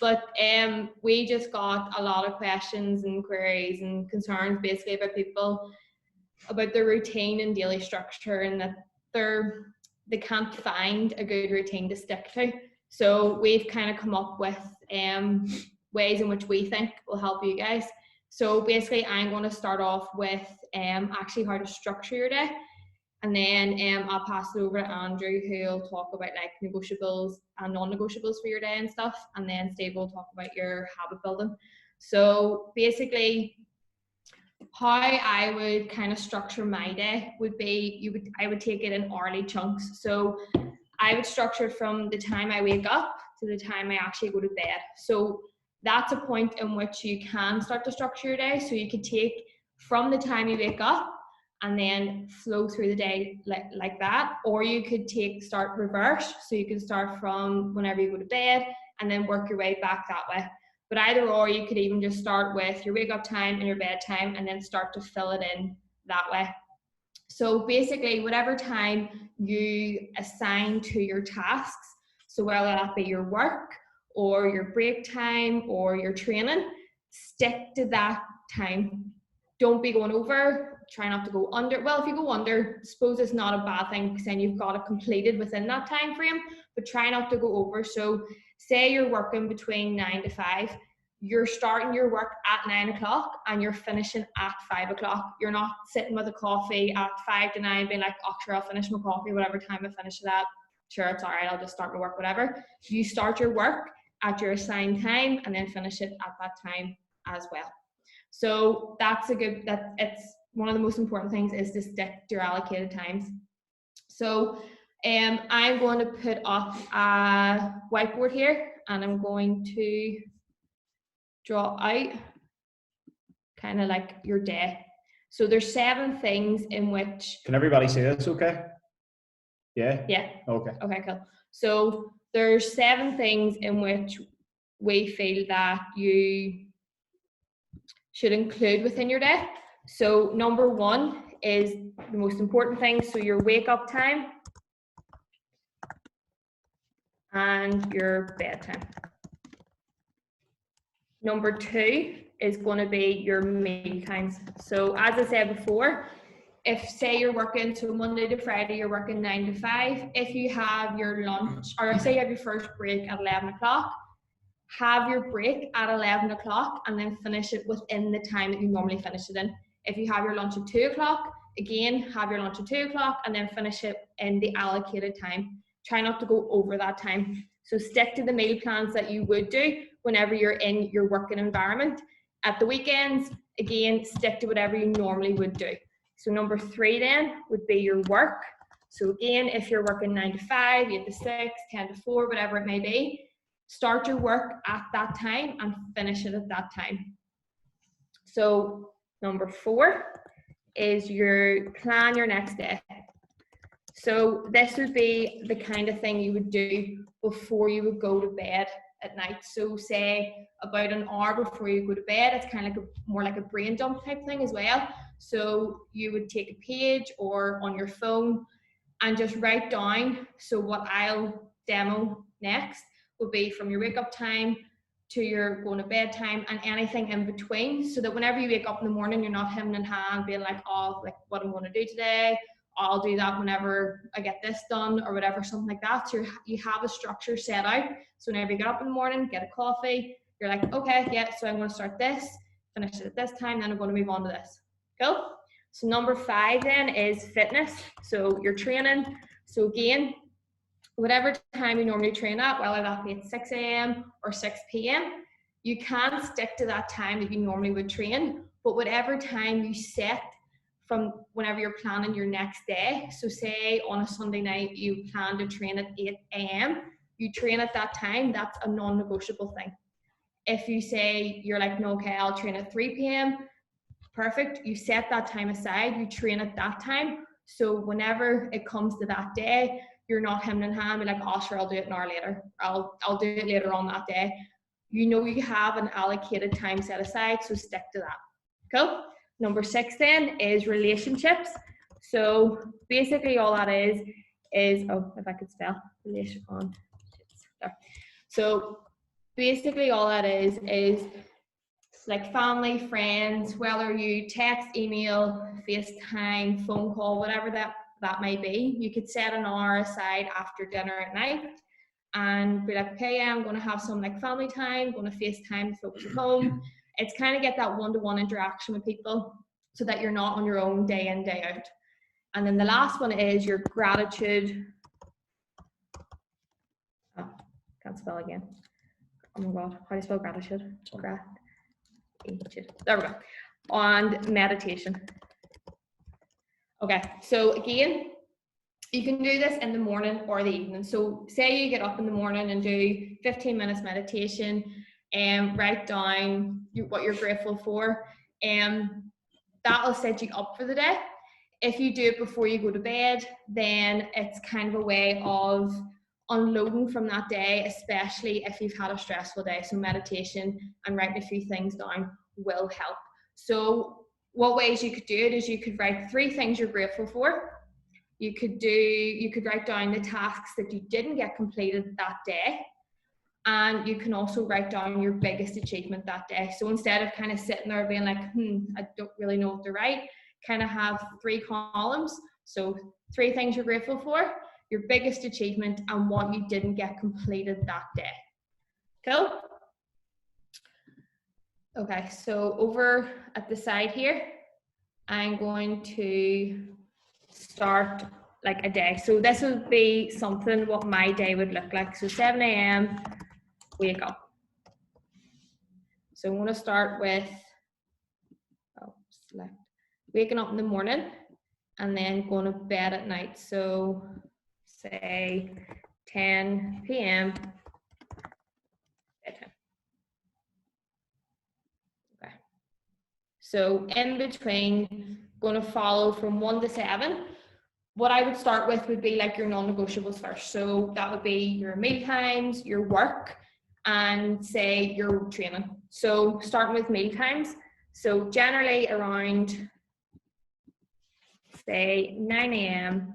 But we just got a lot of questions and queries and concerns basically about people, about their routine and daily structure, and that they can't find a good routine to stick to. So we've kind of come up with ways in which we think will help you guys. So basically I'm going to start off with actually how to structure your day. And then I'll pass it over to Andrew, who'll talk about like negotiables and non-negotiables for your day and stuff. And then Steve will talk about your habit building. So basically, how I would kind of structure my day would be, I would take it in hourly chunks. So I would structure it from the time I wake up to the time I actually go to bed. So that's a point in which you can start to structure your day. So you could take from the time you wake up and then flow through the day like that, or you could start reverse. So you can start from whenever you go to bed and then work your way back that way. But either or, you could even just start with your wake up time and your bedtime and then start to fill it in that way. So basically, whatever time you assign to your tasks, so whether that be your work or your break time or your training, stick to that time. Don't be going over, try not to go under. Well, if you go under, I suppose it's not a bad thing because then you've got it completed within that time frame, but try not to go over. So say you're working between 9 to 5, you're starting your work at 9 o'clock and you're finishing at 5 o'clock. You're not sitting with a coffee at 5 to 9 being like, oh, sure, I'll finish my coffee whatever time I finish it at. Sure, it's all right, I'll just start my work, whatever. You start your work at your assigned time and then finish it at that time as well. So it's one of the most important things is to stick to your allocated times. So I'm going to put up a whiteboard here and I'm going to draw out kind of like your day. So there's 7 things in which... Can everybody see this okay? Yeah? Yeah. Okay. Okay, cool. So there's 7 things in which we feel that you should include within your day. So number 1 is the most important thing. So your wake up time and your bedtime. Number 2 is going to be your meal times. So as I said before, if say you're working, so Monday to Friday, you're working 9 to 5, if you have your lunch, or say you have your first break at 11 o'clock, have your break at 11 o'clock and then finish it within the time that you normally finish it in. If you have your lunch at 2 o'clock, again, have your lunch at 2 o'clock and then finish it in the allocated time. Try not to go over that time. So stick to the meal plans that you would do whenever you're in your working environment. At the weekends, again, stick to whatever you normally would do. So number 3 then would be your work. So again, if you're working 9 to 5, 8 to 6, 10 to 4, whatever it may be, start your work at that time and finish it at that time. So number 4 is your plan your next day. So this would be the kind of thing you would do before you would go to bed at night. So say about an hour before you go to bed, it's kind of like more like a brain dump type thing as well. So you would take a page or on your phone and just write down. So what I'll demo next will be from your wake up time to your going to bed time and anything in between, so that whenever you wake up in the morning, you're not hemming and hawing being like, oh, like what I'm going to do today, I'll do that whenever I get this done or whatever, something like that. So you have a structure set out. So whenever you get up in the morning, get a coffee, you're like, okay, yeah, so I'm going to start this, finish it at this time, then I'm going to move on to this. Cool? So number 5 then is fitness. So your training. So again, whatever time you normally train at, whether that be at 6 a.m. or 6 p.m., you can stick to that time that you normally would train, but whatever time you set from whenever you're planning your next day. So say on a Sunday night, you plan to train at 8 a.m., you train at that time, that's a non-negotiable thing. If you say you're like, no, okay, I'll train at 3 p.m., perfect, you set that time aside, you train at that time. So whenever it comes to that day, you're not hemming and hawing, like, oh, sure, I'll do it an hour later. I'll do it later on that day. You know you have an allocated time set aside, so stick to that. Cool? Number 6 then is relationships. So basically all that is, oh, if I could spell relation on. So basically all that is like family, friends, whether you text, email, FaceTime, phone call, whatever that may be. You could set an hour aside after dinner at night and be like, okay, yeah, I'm going to have some like family time, going to FaceTime folks at home. It's kind of get that one-to-one interaction with people so that you're not on your own day in, day out. And then the last one is your gratitude. Oh, can't spell again. Oh my God, how do you spell gratitude? There we go. And meditation. Okay, so again, you can do this in the morning or the evening. So say you get up in the morning and do 15 minutes meditation and write down what you're grateful for, and that'll set you up for the day. If you do it before you go to bed, then it's kind of a way of unloading from that day, especially if you've had a stressful day. So meditation and writing a few things down will help. So what ways you could do it is you could write 3 things you're grateful for. You could write down the tasks that you didn't get completed that day. And you can also write down your biggest achievement that day. So instead of kind of sitting there being like, I don't really know what to write, kind of have 3 columns. So 3 things you're grateful for, your biggest achievement, and what you didn't get completed that day. Cool? Okay, so over at the side here, I'm going to start like a day. So this would be something what my day would look like. So 7 a.m. wake up. So I'm going to start with waking up in the morning and then going to bed at night. So say 10 p.m. bedtime. Okay. So in between, going to follow from 1 to 7. What I would start with would be like your non-negotiables first. So that would be your meal times, your work, and say your training. So starting with meal times. So generally around say 9 a.m.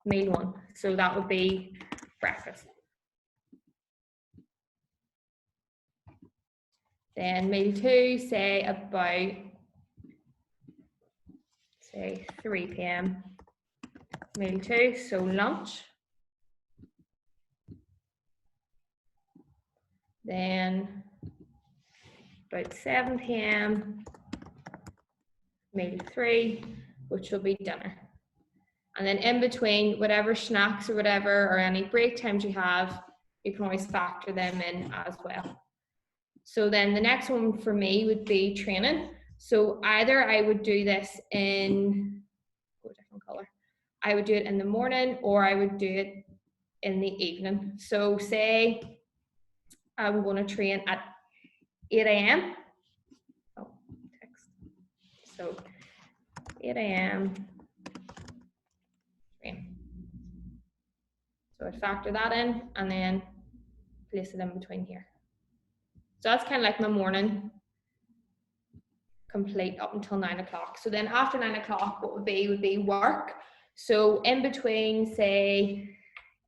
meal 1. So that would be breakfast. Then meal 2, say about 3 p.m. meal 2, so lunch. Then about 7 p.m. meal 3, which will be dinner. And then in between, whatever snacks or whatever, or any break times you have, you can always factor them in as well. So then the next one for me would be training. So either I would do this in a different color. I would do it in the morning or I would do it in the evening. So say I'm going to train at 8 a.m. Oh, text. So 8 a.m. train. So I'd factor that in and then place it in between here. So that's kind of like my morning complete up until 9 o'clock. So then after 9 o'clock, what would be work. So in between, say,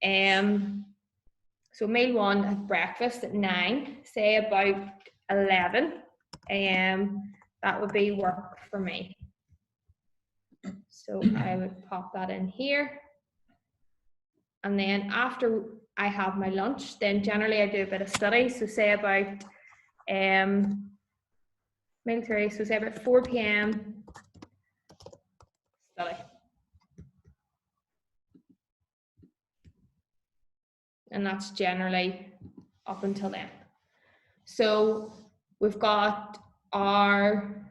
so meal 1 at breakfast at 9, say about 11 a.m. that would be work for me. So I would pop that in here. And then after I have my lunch, then generally I do a bit of study. So say about meal 3, so say about 4 p.m. study. And that's generally up until then. So we've got our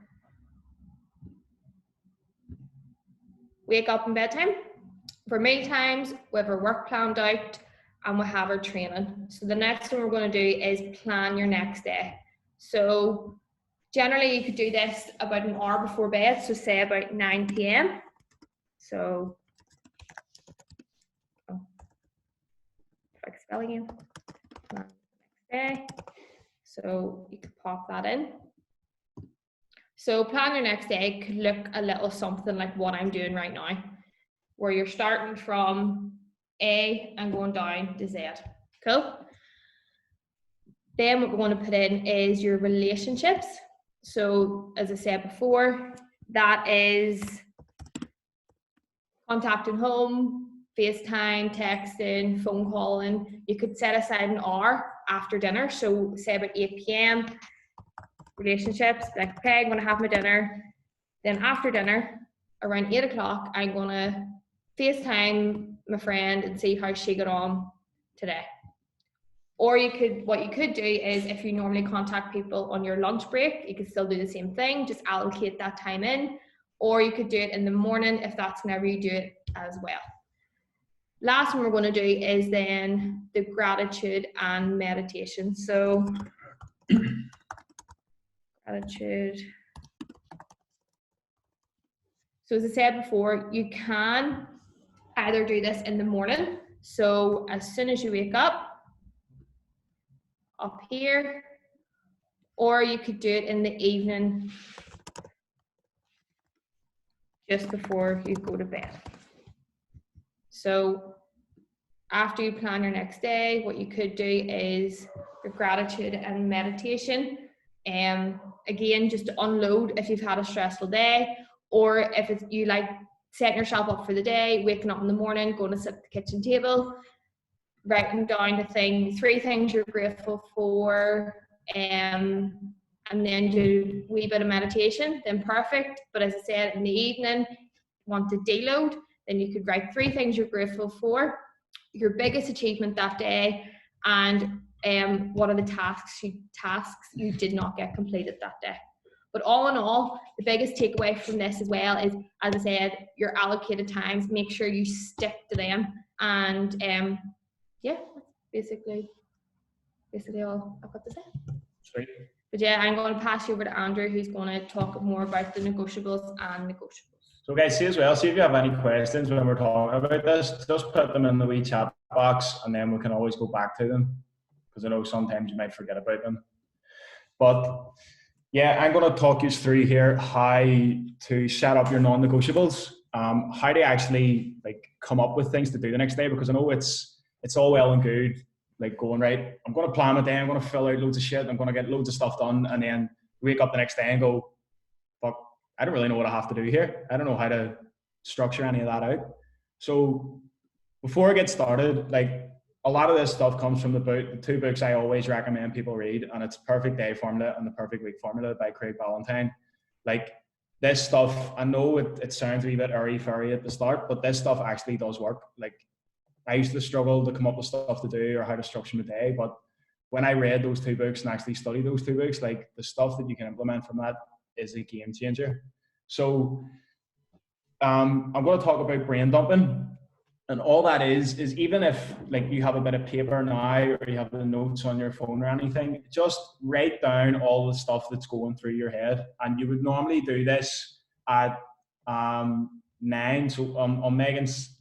wake up and bedtime. For meal times, we have our work planned out and we have our training. So the next thing we're going to do is plan your next day. So generally you could do this about an hour before bed, so say about 9 p.m. So, if I can spell again, plan the next day. So you could pop that in. So plan your next day could look a little something like what I'm doing right now, where you're starting from A and going down to Z. Cool? Then what we're going to put in is your relationships. So as I said before, that is contacting home, FaceTime, texting, phone calling. You could set aside an hour after dinner. So say about 8 p.m, relationships, like, okay, I'm going to have my dinner. Then after dinner, around 8 o'clock, I'm going to FaceTime my friend and see how she got on today. Or what you could do is, if you normally contact people on your lunch break, you could still do the same thing, just allocate that time in. Or you could do it in the morning if that's whenever you do it as well. Last one we're going to do is then the gratitude and meditation. So gratitude. So as I said before, you can either do this in the morning. So as soon as you wake up here, or you could do it in the evening just before you go to bed. So after you plan your next day, what you could do is your gratitude and meditation. Again, just to unload if you've had a stressful day, or if you like setting yourself up for the day, waking up in the morning, going to sit at the kitchen table, writing down the 3 things you're grateful for, and then do a wee bit of meditation, then perfect. But as I said, in the evening, want to deload, then you could write 3 things you're grateful for, your biggest achievement that day, and what are the tasks you did not get completed that day. But all in all, the biggest takeaway from this as well is, as I said, your allocated times, make sure you stick to them. And yeah, that's basically all I've got to say. Sweet. But yeah, I'm going to pass you over to Andrew, who's going to talk more about the negotiables and negotiables. So guys, see if you have any questions when we're talking about this, just put them in the wee chat box, and then we can always go back to them, because I know sometimes you might forget about them. But yeah, I'm going to talk you through here how to set up your non-negotiables, how to actually like come up with things to do the next day, because I know it's all well and good like going, right, I'm going to plan my day, I'm going to fill out loads of shit, I'm going to get loads of stuff done, and then wake up the next day and go, fuck, I don't really know what I have to do here. I don't know how to structure any of that out. So before I get started, like, a lot of this stuff comes from the 2 books I always recommend people read, and it's Perfect Day Formula and The Perfect Week Formula by Craig Ballantyne. Like, this stuff, I know it sounds a wee bit airy-fairy at the start, but this stuff actually does work. Like, I used to struggle to come up with stuff to do or how to structure my day, but when I read those 2 books and actually studied those 2 books, like, the stuff that you can implement from that is a game changer. So I'm going to talk about brain dumping. And all that is even if like you have a bit of paper now, or you have the notes on your phone or anything, just write down all the stuff that's going through your head. And you would normally do this at 9. So on Megan's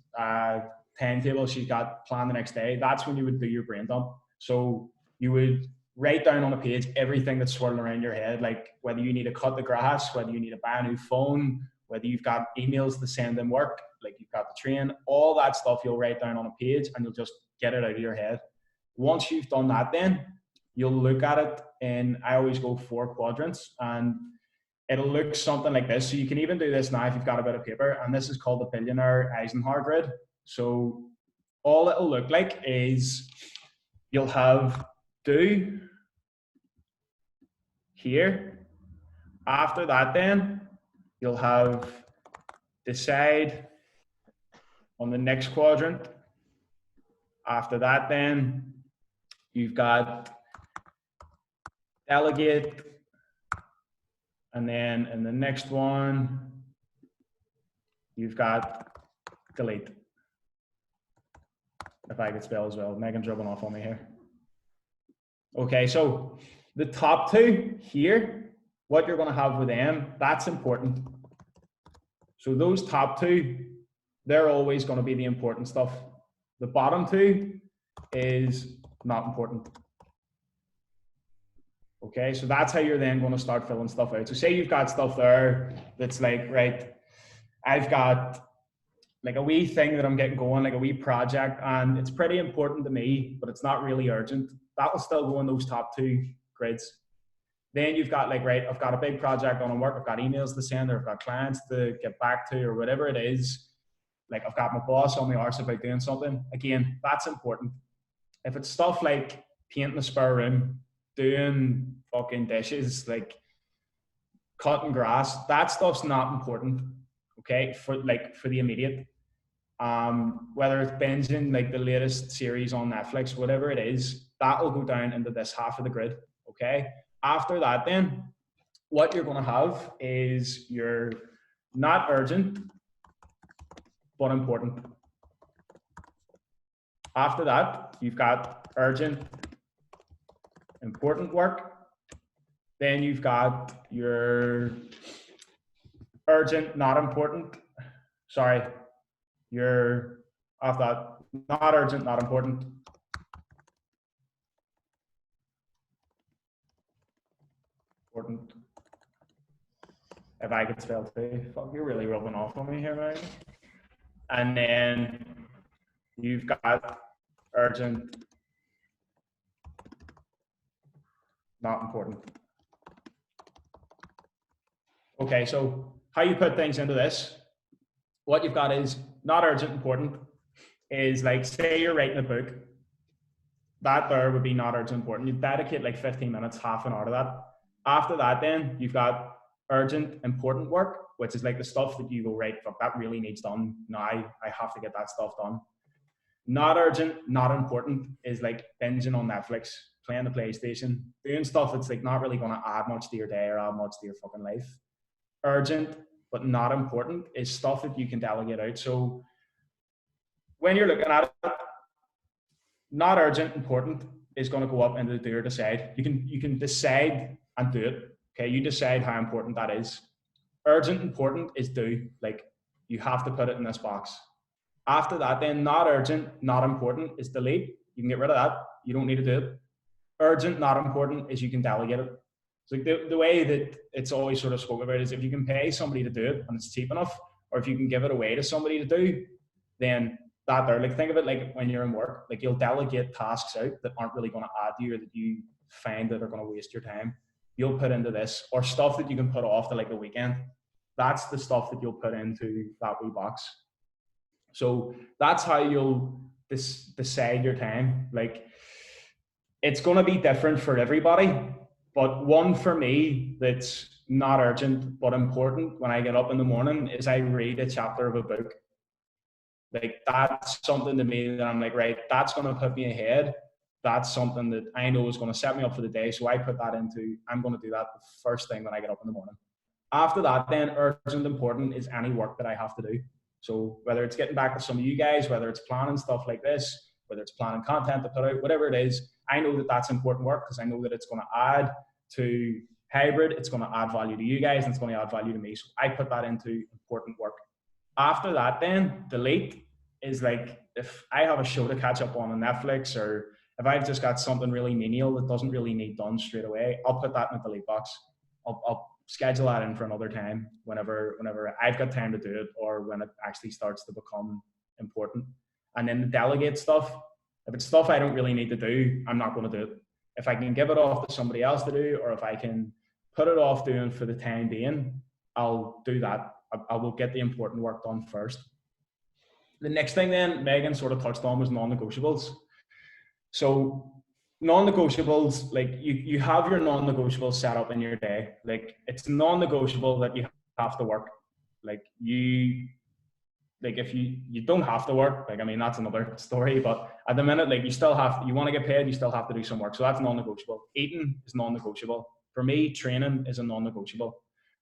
timetable, she's got planned the next day. That's when you would do your brain dump. So you would write down on a page everything that's swirling around your head, like whether you need to cut the grass, whether you need to buy a new phone, whether you've got emails to send in work, like you've got the train, all that stuff you'll write down on a page and you'll just get it out of your head. Once you've done that, then you'll look at it in, I always go 4 quadrants, and it'll look something like this. So you can even do this now if you've got a bit of paper, and this is called the Billionaire Eisenhower grid. So all it'll look like is you'll have do here. After that, then you'll have decide on the next quadrant. After that, then you've got delegate, and then in the next one you've got delete. If I could spell as well, Megan's rubbing off on me here. Okay, so the top 2 here, what you're going to have with them, that's important. So those top 2, they're always going to be the important stuff. The bottom 2 is not important. Okay, so that's how you're then going to start filling stuff out. So say you've got stuff there that's like, right, I've got like a wee thing that I'm getting going, like a wee project, and it's pretty important to me, but it's not really urgent. that will still go in those top two grids. Then you've got like, right, I've got a big project on at work, I've got emails to send, or I've got clients to get back to, or whatever it is. Like I've got my boss on my arse about doing something. Again, that's important. If it's stuff like painting a spare room, doing fucking dishes, like cutting grass, that stuff's not important. Okay, for the immediate. Whether it's binging like the latest series on Netflix, whatever it is, that will go down into this half of the grid. Okay. After that, then what you're going to have is your not urgent but important. After that, you've got urgent, important work. Then you've got your urgent, not important. Sorry, your after that, not urgent, not important. Important. If I could spell too, fuck, you're really rubbing off on me here, right? And then you've got urgent, not important. Okay, so how you put things into this, what you've got is not urgent, important, is like, say you're writing a book, that there would be not urgent, important. You dedicate like 15 minutes, half an hour to that. After that, then you've got urgent, important work, which is like the stuff that you go, right, fuck, that really needs done now. I have to get that stuff done. Not urgent, not important is like binging on Netflix, playing the PlayStation, doing stuff that's like not really going to add much to your day or add much to your fucking life. Urgent, but not important is stuff that you can delegate out. So when you're looking at it, not urgent, important is going to go up into the do or decide. You can decide and do it. Okay, you decide how important that is. Urgent, important is do. Like you have to put it in this box. After that, then not urgent, not important is delete. You can get rid of that. You don't need to do it. Urgent, not important is you can delegate it. So the way that it's always sort of spoken about is if you can pay somebody to do it and it's cheap enough, or if you can give it away to somebody to do, then that there, like think of it like when you're in work, like you'll delegate tasks out that aren't really going to add to you or that you find that are going to waste your time. You'll put into this, or stuff that you can put off to like the weekend. That's the stuff that you'll put into that wee box. So that's how you'll decide your time. Like it's going to be different for everybody, but one for me that's not urgent but important when I get up in the morning is I read a chapter of a book. Like that's something to me that I'm like, right, that's going to put me ahead. That's something that I know is going to set me up for the day. So I put that into, I'm going to do that the first thing when I get up in the morning. After that, then urgent, important is any work that I have to do. So whether it's getting back to some of you guys, whether it's planning stuff like this, whether it's planning content to put out, whatever it is, I know that that's important work because I know that it's going to add to hybrid, it's going to add value to you guys, and it's going to add value to me. So I put that into important work. After that, then delete is like if I have a show to catch up on Netflix, or if I've just got something really menial that doesn't really need done straight away, I'll put that in the delete box. I'll schedule that in for another time whenever I've got time to do it, or when it actually starts to become important. And then the delegate stuff, if it's stuff I don't really need to do, I'm not going to do it. If I can give it off to somebody else to do, or if I can put it off doing for the time being, I'll do that. I will get the important work done first. The next thing then Megan sort of touched on was non-negotiables. So non-negotiables, like you have your non-negotiables set up in your day. Like it's non-negotiable that you have to work. Like if you don't have to work, like I mean that's another story, but at the minute, like you want to get paid, you still have to do some work. So that's non-negotiable. Eating is non-negotiable. For me, training is a non-negotiable.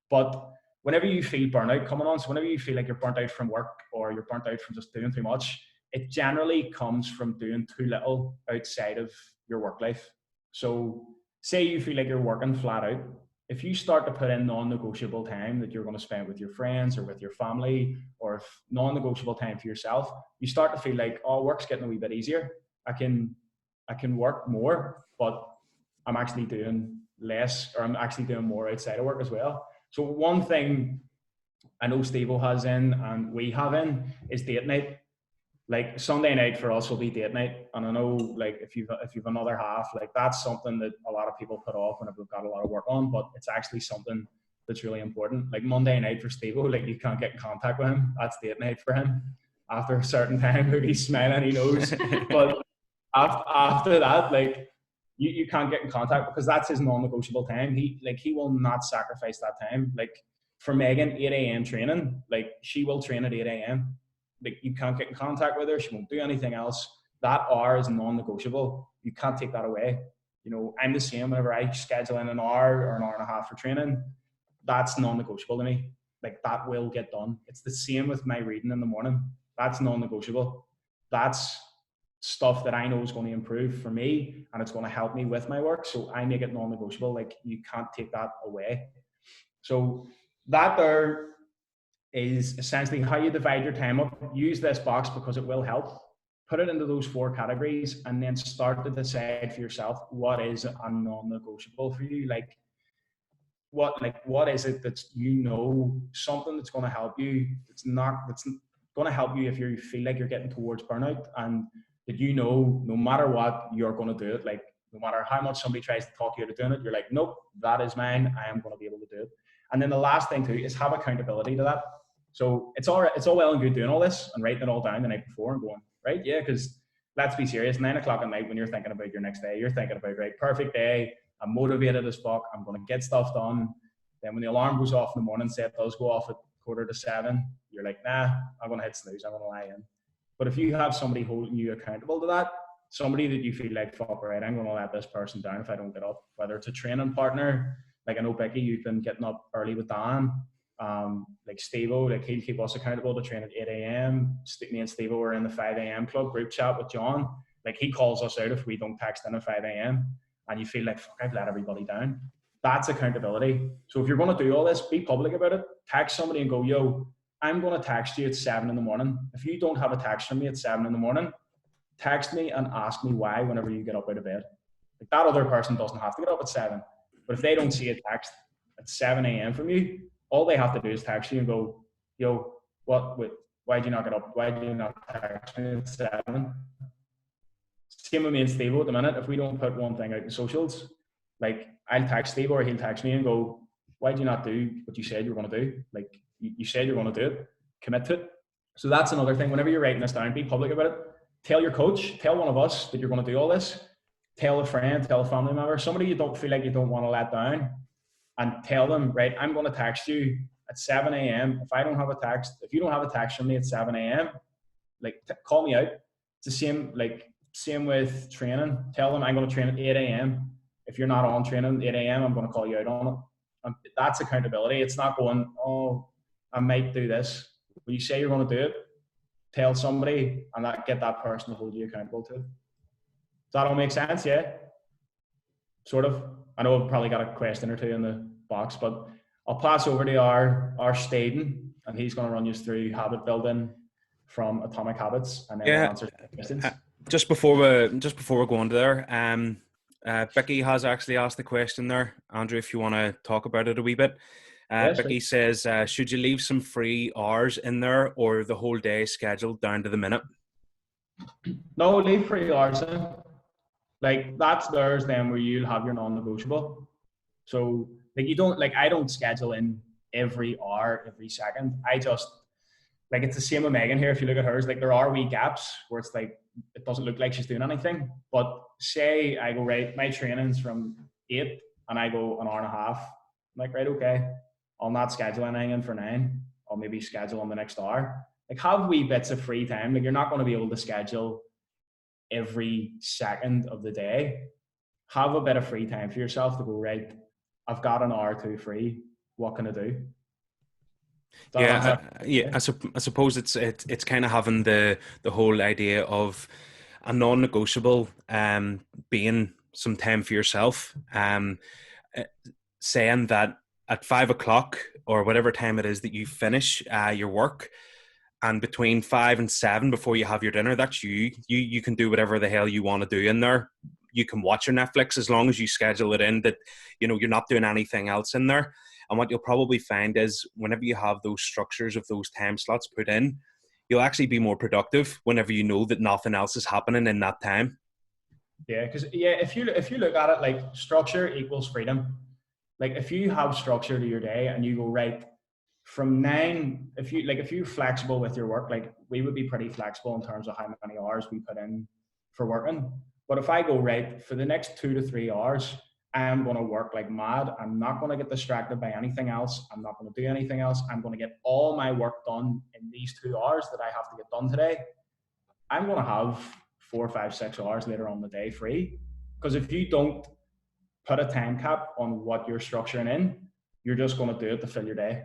But whenever you feel burnout coming on, so whenever you feel like you're burnt out from work or you're burnt out from just doing too much, it generally comes from doing too little outside of your work life. So say you feel like you're working flat out. If you start to put in non-negotiable time that you're going to spend with your friends or with your family, or non-negotiable time for yourself, you start to feel like, oh, work's getting a wee bit easier. I can work more, but I'm actually doing less, or I'm actually doing more outside of work as well. So one thing I know Stevo has in and we have in is date night. Like Sunday night for us will be date night, and I know like if you've another half, like that's something that a lot of people put off whenever they've got a lot of work on, but it's actually something that's really important. Like Monday night for Stevo, like you can't get in contact with him. That's date night for him. After a certain time, like he's smiling, he knows. But after that, like you can't get in contact because that's his non-negotiable time. He will not sacrifice that time. Like for Megan, 8 a.m. training, like she will train at 8 a.m. Like you can't get in contact with her. She won't do anything else. That hour is non-negotiable. You can't take that away. You know, I'm the same whenever I schedule in an hour or an hour and a half for training. That's non-negotiable to me. Like that will get done. It's the same with my reading in the morning. That's non-negotiable. That's stuff that I know is going to improve for me and it's going to help me with my work. So I make it non-negotiable. Like you can't take that away. So that there is essentially how you divide your time up. Use this box because it will help. Put it into those 4 categories and then start to decide for yourself what is a non-negotiable for you. Like what is it that something that's going to help you, that's going to help you if you feel like you're getting towards burnout, and that no matter what, you're going to do it. Like no matter how much somebody tries to talk you into doing it, you're like, nope, that is mine. I am going to be able to do it. And then the last thing too is have accountability to that. So it's all well and good doing all this and writing it all down the night before and going, right, yeah, because let's be serious, 9 o'clock at night when you're thinking about your next day, you're thinking about, right, perfect day, I'm motivated as fuck, I'm going to get stuff done. Then when the alarm goes off in the morning, say it does go off at 6:45, you're like, nah, I'm going to hit snooze, I'm going to lie in. But if you have somebody holding you accountable to that, somebody that you feel like, fuck, right, I'm going to let this person down if I don't get up, whether it's a training partner, like I know Becky, you've been getting up early with Dan, like Stevo, like he'll keep us accountable to train at 8 a.m. Me and Stevo are in the 5 a.m. club group chat with John. Like he calls us out if we don't text in at 5 a.m. and you feel like, fuck, I've let everybody down. That's accountability. So if you're going to do all this, be public about it. Text somebody and go, yo, I'm going to text you at 7 in the morning. If you don't have a text from me at 7 in the morning, text me and ask me why whenever you get up out of bed. Like that other person doesn't have to get up at 7. But if they don't see a text at 7 a.m. from you, all they have to do is text you and go, yo, why'd you not get up? Why'd you not text me at 7? Same with me and Stevo at the minute. If we don't put one thing out in socials, like I'll text Stevo or he'll text me and go, why'd you not do what you said you were going to do? Like you said you're going to do it. Commit to it. So that's another thing. Whenever you're writing this down, be public about it. Tell your coach, tell one of us that you're going to do all this. Tell a friend, tell a family member, somebody you don't feel like you don't want to let down, and tell them, right, I'm going to text you at 7 a.m. If you don't have a text from me at 7 a.m., like call me out. It's the same with training. Tell them I'm going to train at 8 a.m. If you're not on training at 8 a.m., I'm going to call you out on it. And that's accountability. It's not going, oh, I might do this. When you say you're going to do it, tell somebody and get that person to hold you accountable to it. Does that all make sense? Yeah? Sort of. I know I've probably got a question or two in the box, but I'll pass over to our Staden, and he's going to run you through habit building from Atomic Habits, and then we'll answer questions. Just before we go on to there, Becky has actually asked the question there. Andrew, if you want to talk about it a wee bit. Yes, Becky says, should you leave some free hours in there or the whole day scheduled down to the minute? No, leave free hours in. Like that's theirs then where you'll have your non-negotiable. So like I don't schedule in every hour, every second. I just like, it's the same with Megan here. If you look at hers, like there are wee gaps where it's like, it doesn't look like she's doing anything. But say I go, right, my training's from 8 and I go an hour and a half. I'm like, right, okay. I'll not schedule anything in for 9. I'll maybe schedule on the next hour. Like have wee bits of free time. Like you're not going to be able to schedule every second of the day. Have a bit of free time for yourself to go, right, I've got an hour or two free. What can I do? I suppose it's kind of having the whole idea of a non-negotiable being some time for yourself, saying that at 5 o'clock or whatever time it is that you finish your work, and between 5 and 7 before you have your dinner, that's you can do whatever the hell you want to do in there. You can watch your Netflix as long as you schedule it in that, you're not doing anything else in there. And what you'll probably find is whenever you have those structures of those time slots put in, you'll actually be more productive whenever you know that nothing else is happening in that time. Yeah, because if you look at it, like, structure equals freedom. Like, if you have structure to your day and you go, right, from 9, if you're flexible with your work, like, we would be pretty flexible in terms of how many hours we put in for working. But if I go, right, for the next 2 to 3 hours, I'm going to work like mad. I'm not going to get distracted by anything else. I'm not going to do anything else. I'm going to get all my work done in these 2 hours that I have to get done today. I'm going to have 4, 5, 6 hours later on the day free. Because if you don't put a time cap on what you're structuring in, you're just going to do it to fill your day.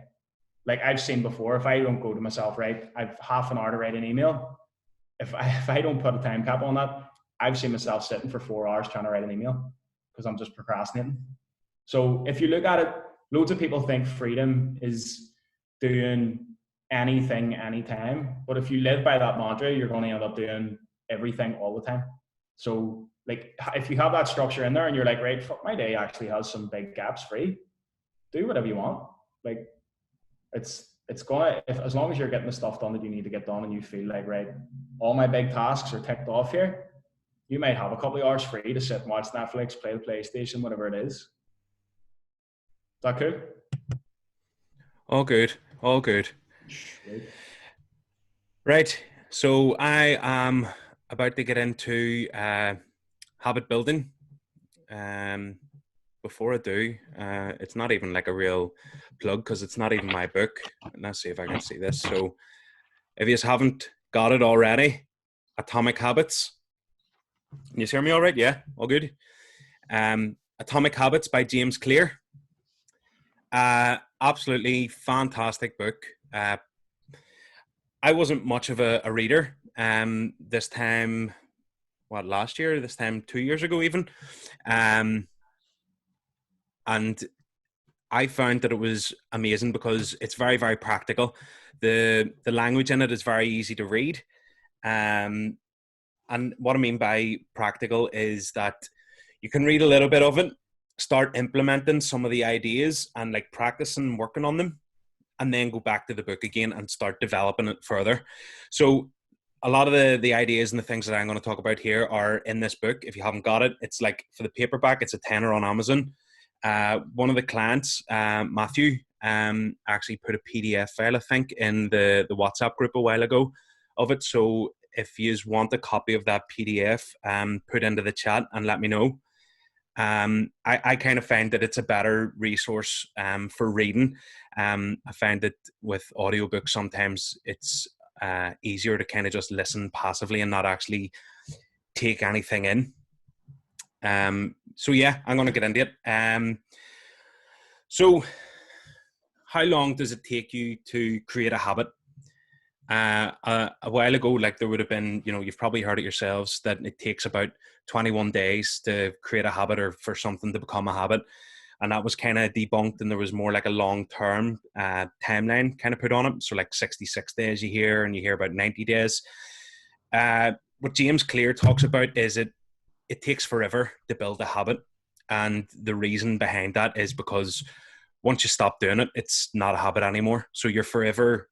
Like, I've seen before, if I don't go to myself, right, I've half an hour to write an email. If I don't put a time cap on that, I've seen myself sitting for 4 hours trying to write an email because I'm just procrastinating. So if you look at it, loads of people think freedom is doing anything, anytime. But if you live by that mantra, you're going to end up doing everything all the time. So, like, if you have that structure in there and you're like, right, fuck, my day actually has some big gaps free, do whatever you want. Like, it's gonna, if as long as you're getting the stuff done that you need to get done and you feel like, right, all my big tasks are ticked off here, you might have a couple of hours free to sit and watch Netflix, play the PlayStation, whatever it is. Is that cool? All good. All good. Sweet. Right. So I am about to get into habit building. Before I do, it's not even like a real plug because it's not even my book. Let's see if I can see this. So if you haven't got it already, Atomic Habits. Can you hear me all right? Yeah, all good. Atomic Habits by James Clear. Absolutely fantastic book. I wasn't much of a reader this time, last year, this time 2 years ago even. And I found that it was amazing because it's very, very practical. The language in it is very easy to read. And what I mean by practical is that you can read a little bit of it, start implementing some of the ideas and like practicing working on them, and then go back to the book again and start developing it further. So a lot of the ideas and the things that I'm going to talk about here are in this book. If you haven't got it, it's like, for the paperback, it's a tenner on Amazon. One of the clients, Matthew, actually put a PDF file, I think, in the WhatsApp group a while ago of it. So if you want a copy of that PDF, put into the chat and let me know. I kind of find that it's a better resource for reading. I find that with audiobooks, sometimes it's easier to kind of just listen passively and not actually take anything in. So yeah, I'm going to get into it. So how long does it take you to create a habit? A while ago, like, there would have been, you've probably heard it yourselves, that it takes about 21 days to create a habit or for something to become a habit. And that was kind of debunked, and there was more like a long-term timeline kind of put on it. So like 66 days you hear, and you hear about 90 days. What James Clear talks about is it takes forever to build a habit. And the reason behind that is because once you stop doing it, it's not a habit anymore. So you're forever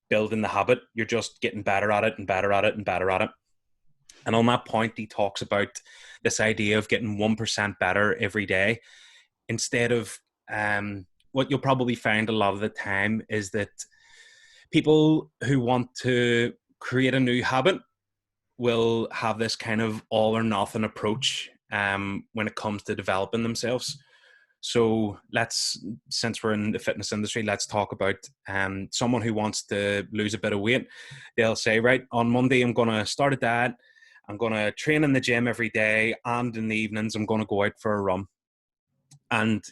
building the habit. You're just getting better at it and better at it and better at it. And on that point, he talks about this idea of getting 1% better every day. Instead of what you'll probably find a lot of the time is that people who want to create a new habit will have this kind of all or nothing approach when it comes to developing themselves. So since we're in the fitness industry, let's talk about someone who wants to lose a bit of weight. They'll say, right, on Monday, I'm going to start a diet. I'm going to train in the gym every day, and in the evenings, I'm going to go out for a run. And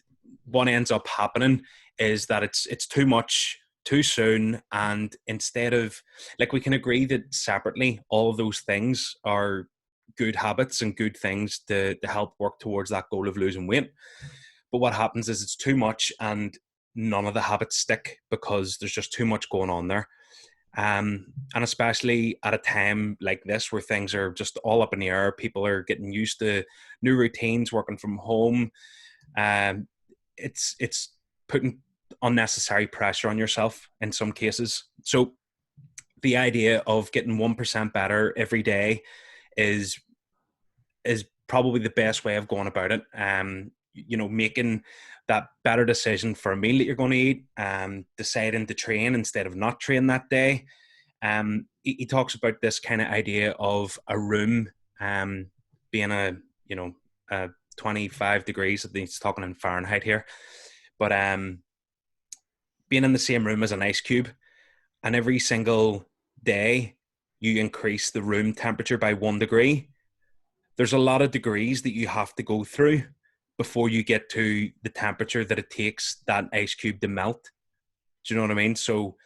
what ends up happening is that it's too much too soon. And instead of, like, we can agree that separately, all of those things are good habits and good things to help work towards that goal of losing weight. But what happens is it's too much and none of the habits stick because there's just too much going on there. And especially at a time like this where things are just all up in the air, people are getting used to new routines, working from home. It's putting unnecessary pressure on yourself in some cases. So the idea of getting 1% better every day is probably the best way of going about it. You know, making that better decision for a meal that you're going to eat, deciding to train instead of not train that day. He talks about this kind of idea of a room being a, you know, 25 degrees. He's talking in Fahrenheit here, but being in the same room as an ice cube, and every single day you increase the room temperature by 1 degree. There's a lot of degrees that you have to go through before you get to the temperature that it takes that ice cube to melt. Do you know what I mean? So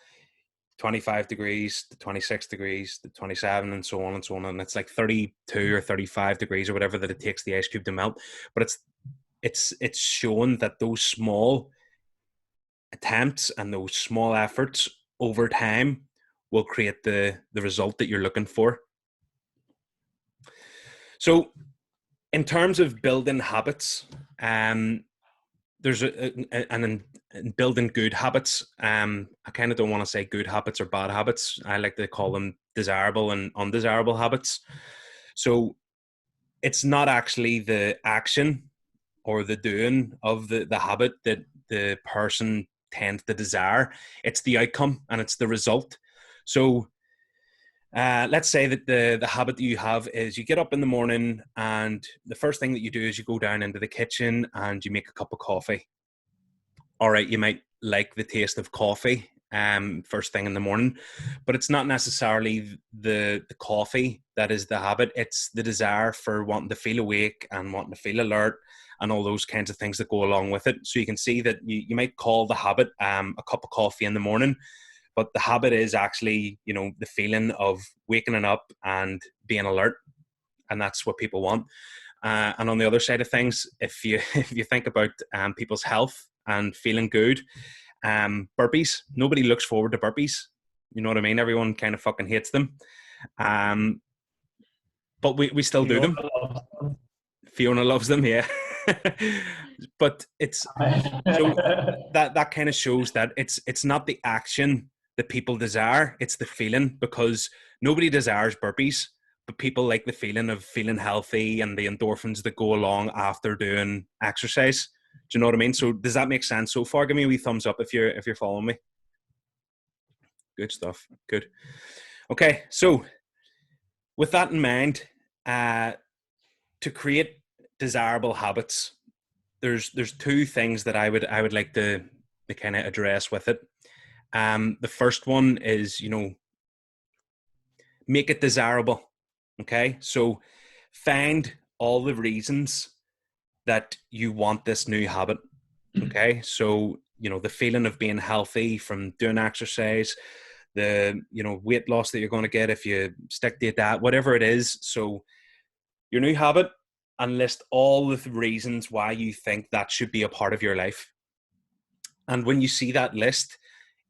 25 degrees to 26 degrees to 27 and so on and so on. And it's like 32 or 35 degrees or whatever that it takes the ice cube to melt. But it's shown that those small attempts and those small efforts over time will create the result that you're looking for. So in terms of building habits, there's and in building good habits, I kind of don't want to say good habits or bad habits. I like to call them desirable and undesirable habits. So it's not actually the action or the doing of the habit that the person tends to desire. It's the outcome and it's the result. So let's say that the habit that you have is you get up in the morning and the first thing that you do is you go down into the kitchen and you make a cup of coffee. All right, you might like the taste of coffee first thing in the morning, but it's not necessarily the coffee that is the habit. It's the desire for wanting to feel awake and wanting to feel alert and all those kinds of things that go along with it. So you can see that you might call the habit a cup of coffee in the morning, but the habit is actually, you know, the feeling of waking up and being alert, and that's what people want. And on the other side of things, if you think about people's health and feeling good, burpees, nobody looks forward to burpees. You know what I mean? Everyone kind of fucking hates them, but we still do them. Fiona loves them, yeah. But it's so that kind of shows that it's not the action that people desire, it's the feeling, because nobody desires burpees, but people like the feeling of feeling healthy and the endorphins that go along after doing exercise. Do you know what I mean? So does that make sense so far? Give me a wee thumbs up if you're following me. Good stuff. Good. Okay, so with that in mind, to create desirable habits, there's two things that I would like to kind of address with it. The first one is, you know, make it desirable. Okay, so find all the reasons that you want this new habit. Okay, so, you know, the feeling of being healthy from doing exercise, the, you know, weight loss that you're going to get if you stick to that, whatever it is. So your new habit, and list all the reasons why you think that should be a part of your life. And when you see that list,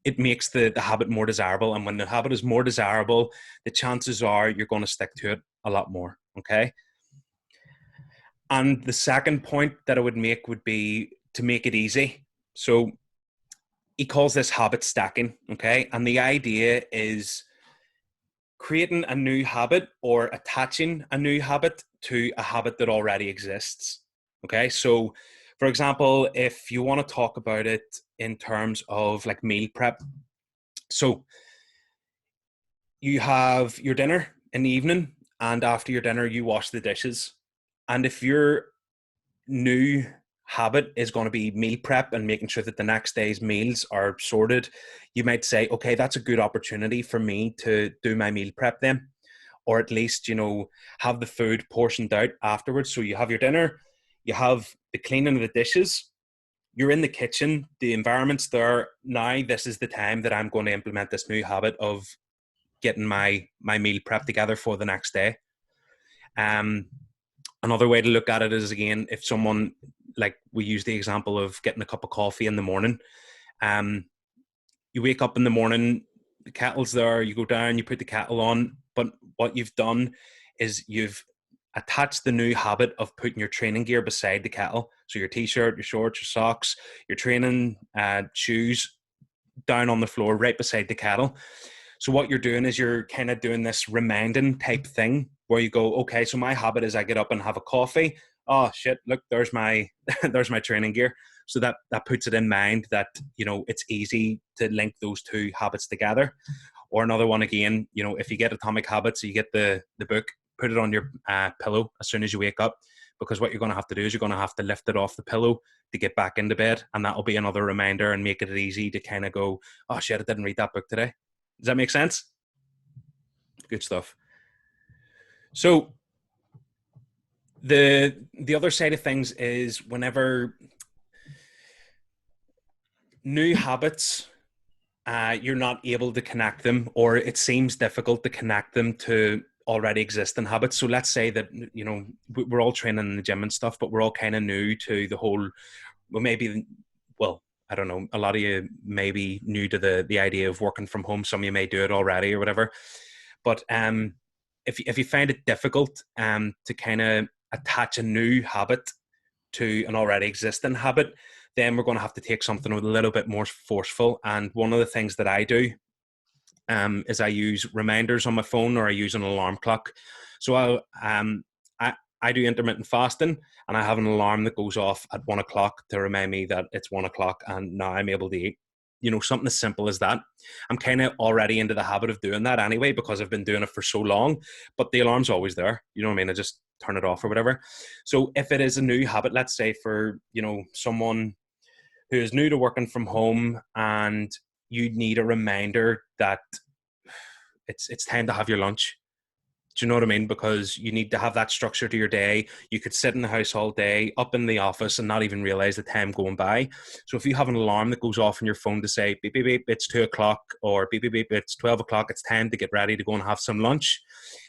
it makes the habit more desirable. And when the habit is more desirable, the chances are you're going to stick to it a lot more. Okay. And the second point that I would make would be to make it easy. So he calls this habit stacking. Okay. And the idea is creating a new habit or attaching a new habit to a habit that already exists. Okay. So for example, if you want to talk about it in terms of like meal prep, so you have your dinner in the evening, and after your dinner, you wash the dishes. And if your new habit is going to be meal prep and making sure that the next day's meals are sorted, you might say, okay, that's a good opportunity for me to do my meal prep then, or at least, you know, have the food portioned out afterwards. So you have your dinner, you have the cleaning of the dishes, you're in the kitchen, the environment's there. Now this is the time that I'm going to implement this new habit of getting my meal prep together for the next day. Another way to look at it is, again, if someone, like we use the example of getting a cup of coffee in the morning, you wake up in the morning, the kettle's there, you go down, you put the kettle on, but what you've done is you've attached the new habit of putting your training gear beside the kettle. So your t-shirt, your shorts, your socks, your training shoes down on the floor right beside the kettle. So what you're doing is you're kind of doing this reminding type thing where you go, okay, so my habit is I get up and have a coffee. Oh shit, look, there's my there's my training gear. So that puts it in mind that, you know, it's easy to link those two habits together. Or another one again, you know, if you get Atomic Habits, you get the book, put it on your pillow as soon as you wake up, because what you're going to have to do is you're going to have to lift it off the pillow to get back into bed, and that'll be another reminder and make it easy to kind of go, oh shit, I didn't read that book today. Does that make sense? Good stuff. So the other side of things is whenever new habits, you're not able to connect them, or it seems difficult to connect them to already existing habits. So let's say that, you know, we're all training in the gym and stuff, but we're all kind of new to the whole, well, I don't know, a lot of you may be new to the idea of working from home. Some of you may do it already or whatever. But if you find it difficult to kind of attach a new habit to an already existing habit, then we're going to have to take something a little bit more forceful. And one of the things that I do is I use reminders on my phone, or I use an alarm clock. So I do intermittent fasting, and I have an alarm that goes off at 1 o'clock to remind me that it's 1 o'clock and now I'm able to eat. You know, something as simple as that. I'm kind of already into the habit of doing that anyway, because I've been doing it for so long, but the alarm's always there. You know what I mean? I just turn it off or whatever. So if it is a new habit, let's say for, you know, someone who is new to working from home and you need a reminder that it's time to have your lunch. Do you know what I mean? Because you need to have that structure to your day. You could sit in the house all day, up in the office, and not even realize the time going by. So if you have an alarm that goes off on your phone to say, beep, beep, beep, it's 2 o'clock, or beep, beep, beep, it's 12 o'clock, it's time to get ready to go and have some lunch,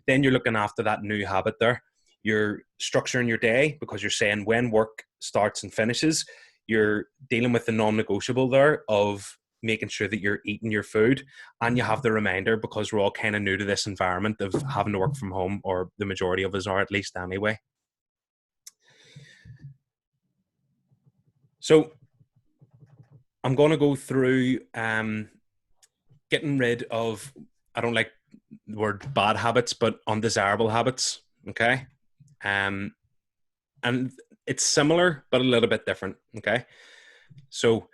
then you're looking after that new habit there. You're structuring your day because you're saying when work starts and finishes. You're dealing with the non-negotiable there of making sure that you're eating your food, and you have the reminder because we're all kind of new to this environment of having to work from home, or the majority of us are, at least anyway. So I'm going to go through getting rid of, I don't like the word bad habits, but undesirable habits. Okay. And it's similar, but a little bit different. Okay. So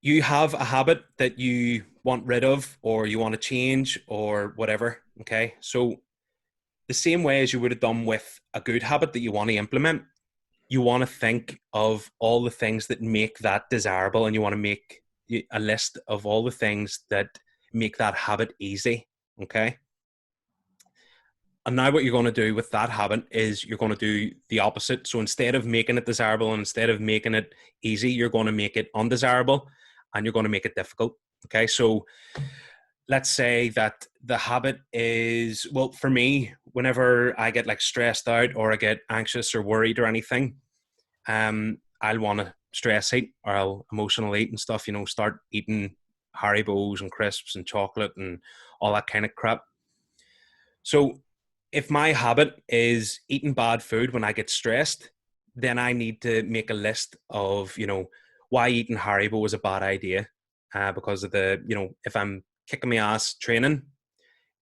you have a habit that you want rid of, or you want to change, or whatever. Okay. So the same way as you would have done with a good habit that you want to implement, you want to think of all the things that make that desirable, and you want to make a list of all the things that make that habit easy. Okay. And now what you're going to do with that habit is you're going to do the opposite. So instead of making it desirable and instead of making it easy, you're going to make it undesirable, and you're going to make it difficult. Okay. So let's say that the habit is, well, for me, whenever I get like stressed out or I get anxious or worried or anything, I'll want to stress eat, or I'll emotional eat and stuff, you know, start eating Haribos and crisps and chocolate and all that kind of crap. So if my habit is eating bad food when I get stressed, then I need to make a list of, you know, why eating Haribo is a bad idea. Because of the, you know, if I'm kicking my ass training,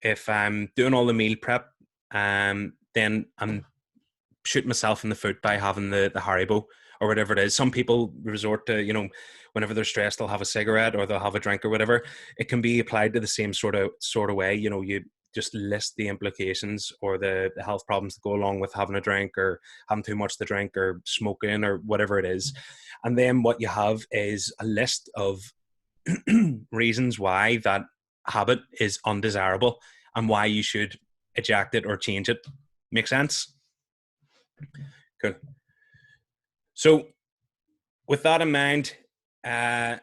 if I'm doing all the meal prep, then I'm shooting myself in the foot by having the Haribo or whatever it is. Some people resort to, you know, whenever they're stressed, they'll have a cigarette or they'll have a drink or whatever. It can be applied to the same sort of way. You know, you just list the implications or the health problems that go along with having a drink, or having too much to drink, or smoking, or whatever it is. And then what you have is a list of reasons why that habit is undesirable and why you should eject it or change it. Make sense? Cool. So with that in mind, the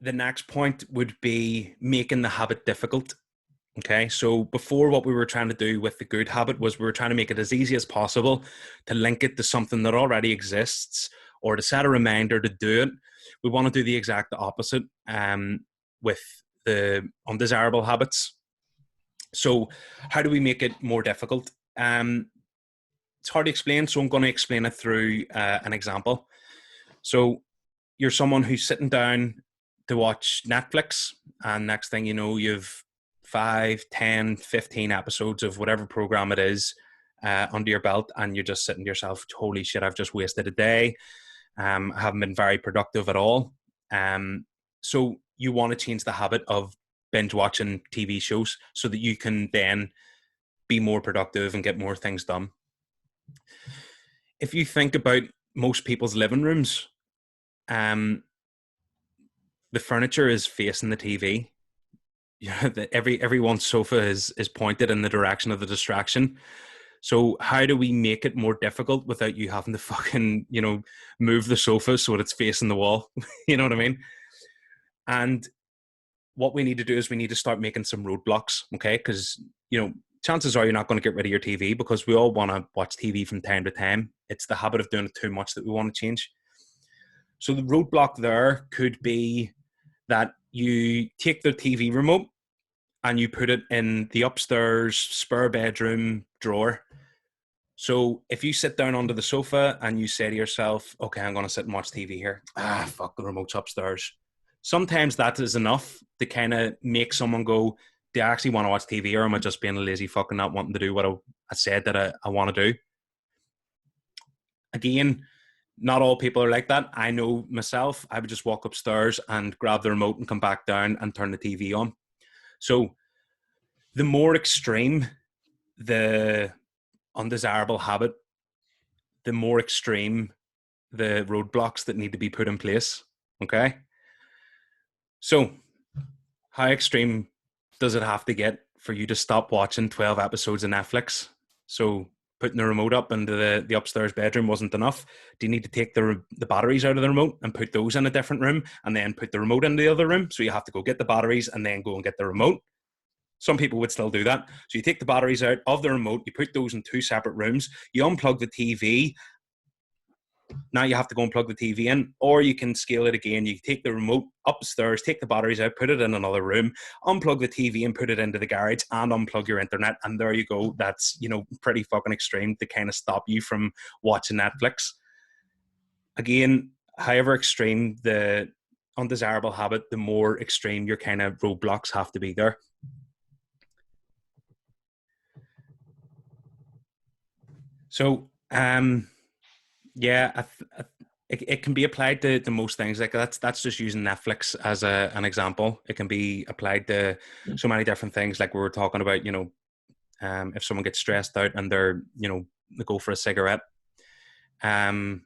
next point would be making the habit difficult. Okay, so before, what we were trying to do with the good habit was we were trying to make it as easy as possible to link it to something that already exists, or to set a reminder to do it. We want to do the exact opposite with the undesirable habits. So how do we make it more difficult? It's hard to explain, so I'm going to explain it through an example. So you're someone who's sitting down to watch Netflix, and next thing you know, you've 5, 10, 15 episodes of whatever program it is under your belt, and you're just sitting to yourself, holy shit, I've just wasted a day. I haven't been very productive at all. So you want to change the habit of binge watching TV shows so that you can then be more productive and get more things done. If you think about most people's living rooms, the furniture is facing the TV. Everyone's sofa is pointed in the direction of the distraction. So how do we make it more difficult without you having to fucking, move the sofa so that it's facing the wall? You know what I mean? And what we need to do is we need to start making some roadblocks, okay? Because, chances are you're not going to get rid of your TV, because we all want to watch TV from time to time. It's the habit of doing it too much that we want to change. So the roadblock there could be that you take the TV remote and you put it in the upstairs spare bedroom drawer. So if you sit down onto the sofa and you say to yourself, okay, I'm going to sit and watch TV here. Fuck, the remote's upstairs. Sometimes that is enough to kind of make someone go, do I actually want to watch TV, or am I just being a lazy fucking not wanting to do what I said that I want to do? Again, not all people are like that. I know myself, I would just walk upstairs and grab the remote and come back down and turn the TV on. So the more extreme the undesirable habit, the more extreme the roadblocks that need to be put in place. Okay? So how extreme does it have to get for you to stop watching 12 episodes of Netflix? So putting the remote up into the upstairs bedroom wasn't enough. Do you need to take the batteries out of the remote and put those in a different room and then put the remote in the other room? So you have to go get the batteries and then go and get the remote. Some people would still do that. So you take the batteries out of the remote, you put those in 2 separate rooms, you unplug the TV. Now you have to go and plug the TV in, or you can scale it again. You take the remote upstairs, take the batteries out, put it in another room, unplug the TV and put it into the garage, and unplug your internet. And there you go. That's, pretty fucking extreme to kind of stop you from watching Netflix. Again, however extreme the undesirable habit, the more extreme your kind of roadblocks have to be there. So, yeah, it can be applied to most things. Like that's just using Netflix as an example. It can be applied to so many different things. Like we were talking about, if someone gets stressed out and they go for a cigarette, putting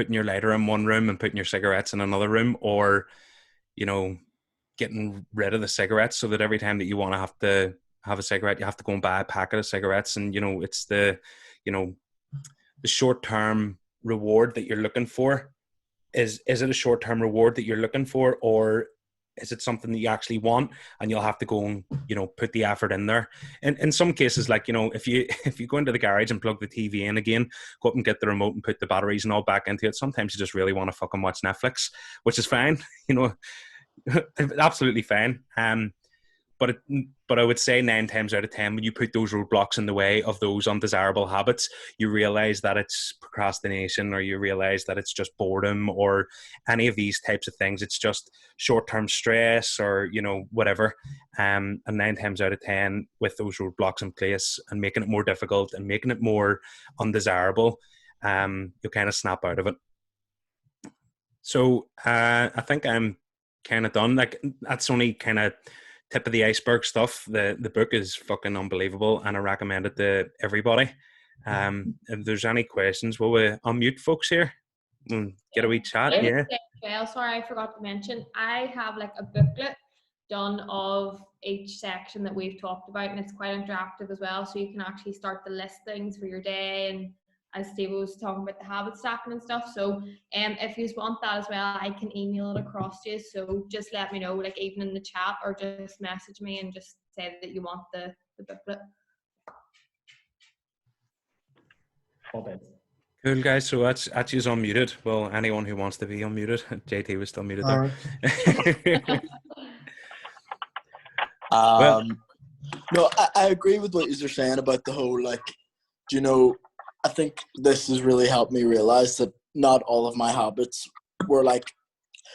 your lighter in one room and putting your cigarettes in another room, or, getting rid of the cigarettes so that every time that you want to have a cigarette, you have to go and buy a packet of cigarettes. And, it's the short-term reward that you're looking for. Is it a short-term reward that you're looking for, or is it something that you actually want? And you'll have to go and, put the effort in there. And in some cases, like, if you go into the garage and plug the TV in again, go up and get the remote and put the batteries and all back into it. Sometimes you just really want to fucking watch Netflix, which is fine, absolutely fine. But I would say 9 times out of 10, when you put those roadblocks in the way of those undesirable habits, you realize that it's procrastination, or you realize that it's just boredom, or any of these types of things. It's just short-term stress, or, whatever. And 9 times out of 10, with those roadblocks in place and making it more difficult and making it more undesirable, you'll kind of snap out of it. So I think I'm kind of done. Like, that's only kind of tip of the iceberg stuff. The book is fucking unbelievable, and I recommend it to everybody. If there's any questions, will we unmute folks here and get a wee chat? Yeah. Well, sorry, I forgot to mention, I have like a booklet done of each section that we've talked about, and it's quite interactive as well, so you can actually start to list things for your day, and as Stevo was talking about the habit stacking and stuff. So if you want that as well, I can email it across to you. So just let me know, like even in the chat, or just message me and just say that you want the booklet. Cool, guys. So that's actually unmuted. Well, anyone who wants to be unmuted. JT was still muted there. No, I agree with what you're saying about the whole, like, I think this has really helped me realize that not all of my habits were like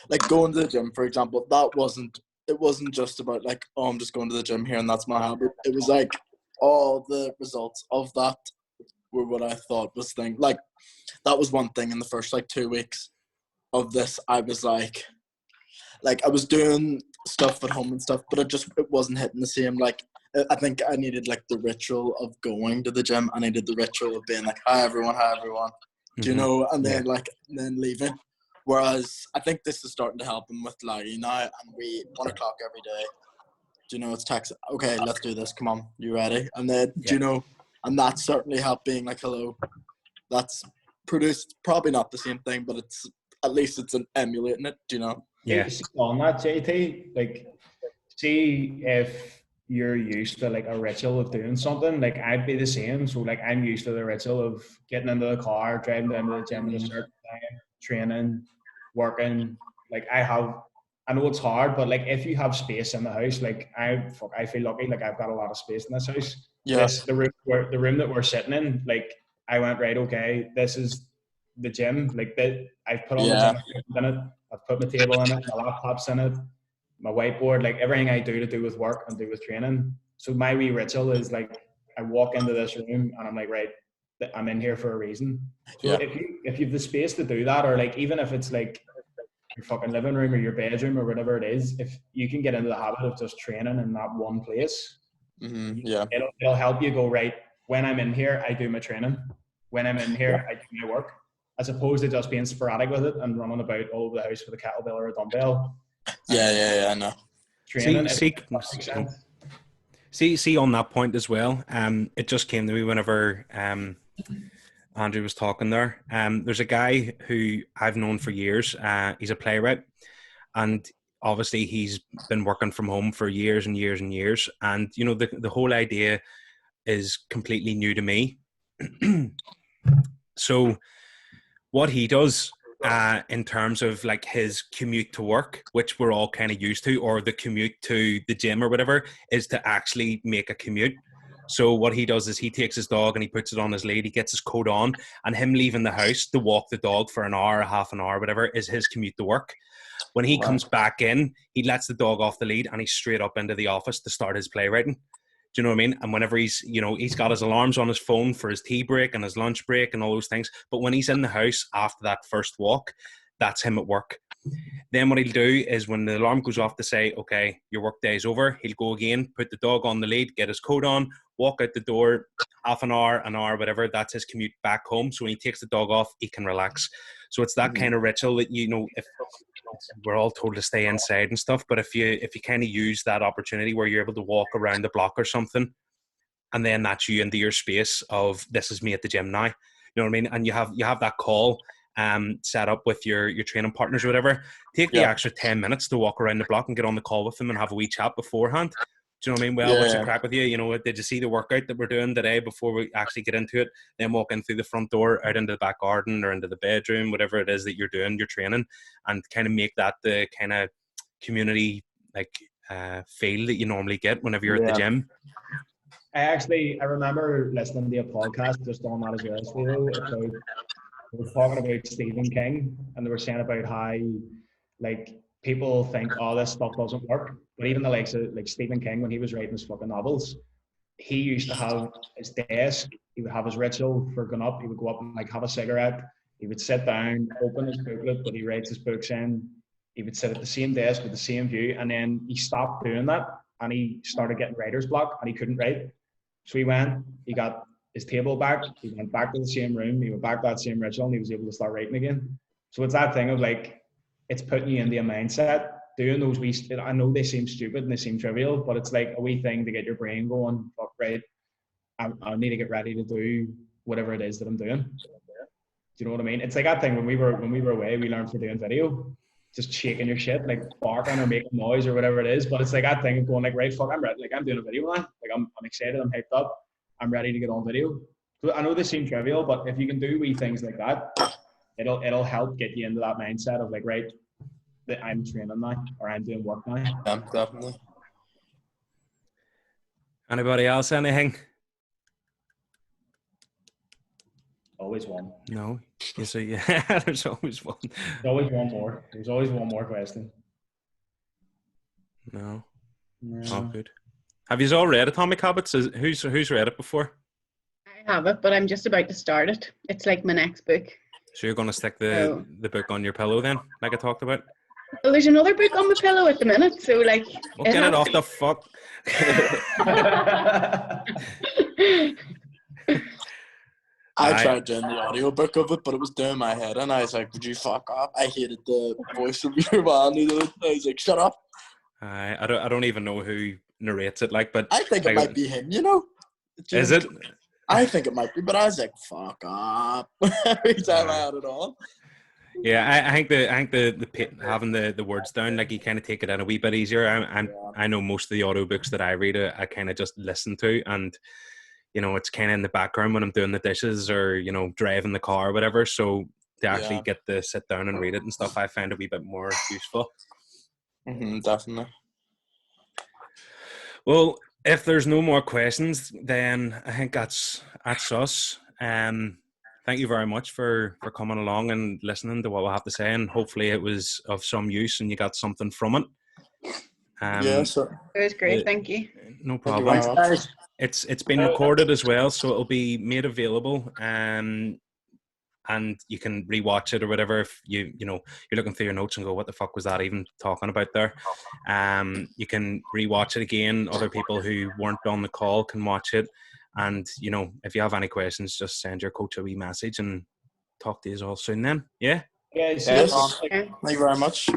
like going to the gym, for example, it wasn't just about like, oh, I'm just going to the gym here and that's my habit. It was like all the results of that were what I thought was thing. Like that was one thing in the first like 2 weeks of this. I was like I was doing stuff at home and stuff, but it wasn't hitting the same. Like I think I needed like the ritual of going to the gym. I needed the ritual of being like, hi everyone. Do you know? And then then leaving. Whereas I think this is starting to help him with Larry now, and we 1 o'clock every day. Do you know, it's text, okay, let's do this, come on, you ready? And then, do you know, and that's certainly helped being like, hello. That's produced probably not the same thing, but it's at least it's an emulating it, do you know? Yeah. On that, JT, like, see if you're used to like a ritual of doing something, like I'd be the same. So like I'm used to the ritual of getting into the car, driving down to the gym at a certain time, training, working. Like I know it's hard, but like if you have space in the house, like I feel lucky. Like I've got a lot of space in this house. Yeah. The room that we're sitting in, like I went, right, okay, this is the gym. Like that, I've put all the gym equipment in it. I've put my table in it, my laptop's in it, my whiteboard, like everything I do to do with work and do with training. So my wee ritual is like I walk into this room and I'm like, right, I'm in here for a reason. So if you have the space to do that, or like even if it's like your fucking living room or your bedroom or whatever it is, if you can get into the habit of just training in that one place, it'll help you go, right, when I'm in here, I do my training. When I'm in here, I do my work. As opposed to just being sporadic with it and running about all over the house with a kettlebell or a dumbbell. I know. Training. See on that point as well. It just came to me whenever Andrew was talking there. There's a guy who I've known for years. He's a playwright, and obviously he's been working from home for years and years and years. And you know, the whole idea is completely new to me. So what he does in terms of like his commute to work, which we're all kind of used to, or the commute to the gym or whatever, is to actually make a commute. So what he does is he takes his dog and he puts it on his lead, he gets his coat on, and him leaving the house to walk the dog for an hour, half an hour, whatever, is his commute to work. When he comes back in, he lets the dog off the lead and he's straight up into the office to start his playwriting. Do you know what I mean? And whenever he's got his alarms on his phone for his tea break and his lunch break and all those things. But when he's in the house after that first walk, that's him at work. Then what he'll do is when the alarm goes off to say, okay, your work day is over, he'll go again, put the dog on the lead, get his coat on, walk out the door, half an hour, whatever. That's his commute back home. So when he takes the dog off, he can relax. So it's that kind of ritual that, you know, if we're all told to stay inside and stuff, but if you kind of use that opportunity where you're able to walk around the block or something, and then that's you into your space of this is me at the gym now, you know what I mean? And you have that call set up with your training partners or whatever. Take the extra 10 minutes to walk around the block and get on the call with them and have a wee chat beforehand. Do you know what I mean? Well, what's the crack with you? You know, did you see the workout that we're doing today before we actually get into it? Then walk in through the front door, out into the back garden or into the bedroom, whatever it is that you're doing, your training, and kind of make that the kind of community like feel that you normally get whenever you're at the gym. I remember listening to a podcast just on that as well, Stevo. They were talking about Stephen King, and they were saying about how like people think, oh, this stuff doesn't work. But even the likes of like Stephen King, when he was writing his fucking novels, he used to have his desk, he would have his ritual for going up, he would go up and like have a cigarette, he would sit down, open his booklet, but he writes his books in, he would sit at the same desk with the same view, and then he stopped doing that and he started getting writer's block and he couldn't write. So he got his table back, he went back to the same room, he went back to that same ritual, and he was able to start writing again. So it's that thing of like, it's putting you into a mindset, doing those wee, I know they seem stupid and they seem trivial, but it's like a wee thing to get your brain going, fuck, right, I need to get ready to do whatever it is that I'm doing. Do you know what I mean? It's like that thing when we were away, we learned for doing video, just shaking your shit, like barking or making noise or whatever it is. But it's like that thing of going like, right, fuck, I'm ready. Like I'm doing a video now. Like I'm excited, I'm hyped up, I'm ready to get on video. So I know they seem trivial, but if you can do wee things like that, it'll help get you into that mindset of like, right, that I'm training now or I'm doing work now. Yeah, definitely. Anybody else? Anything? Always one. No. You say, yeah, there's always one. There's always one more. There's always one more question. No. No. Oh, good. Have you all read Atomic Habits? Who's read it before? I have it, but I'm just about to start it. It's like my next book. So you're going to stick the book on your pillow then, like I talked about? Well, there's another book on my pillow at the minute, so like... Well, get it off the fuck. I tried doing the audiobook of it, but it was doing my head, and I was like, would you fuck off? I hated the voice of your man. I was like, shut up. I don't even know who narrates it, like, but... I think it might be him, you know? Is it? I think it might be, but I was like, fuck up. Every time I had it on. Yeah, I think the having the words down, like, you kind of take it in a wee bit easier. I know most of the audiobooks that I read, I kind of just listen to, and you know, it's kind of in the background when I'm doing the dishes or, you know, driving the car or whatever. So to actually get to sit down and read it and stuff, I find a wee bit more useful. Definitely. Well, if there's no more questions, then I think that's us. Thank you very much for coming along and listening to what we have to say, and hopefully it was of some use and you got something from it. Yeah, sure. It was great, thank you. No problem. It's been recorded as well, so it'll be made available, and you can rewatch it or whatever if you're looking through your notes and go, what the fuck was that even talking about there? You can rewatch it again. Other people who weren't on the call can watch it, and you know, if you have any questions, just send your coach a wee message and talk to you all soon then. Yeah. Yes. Thank you very much.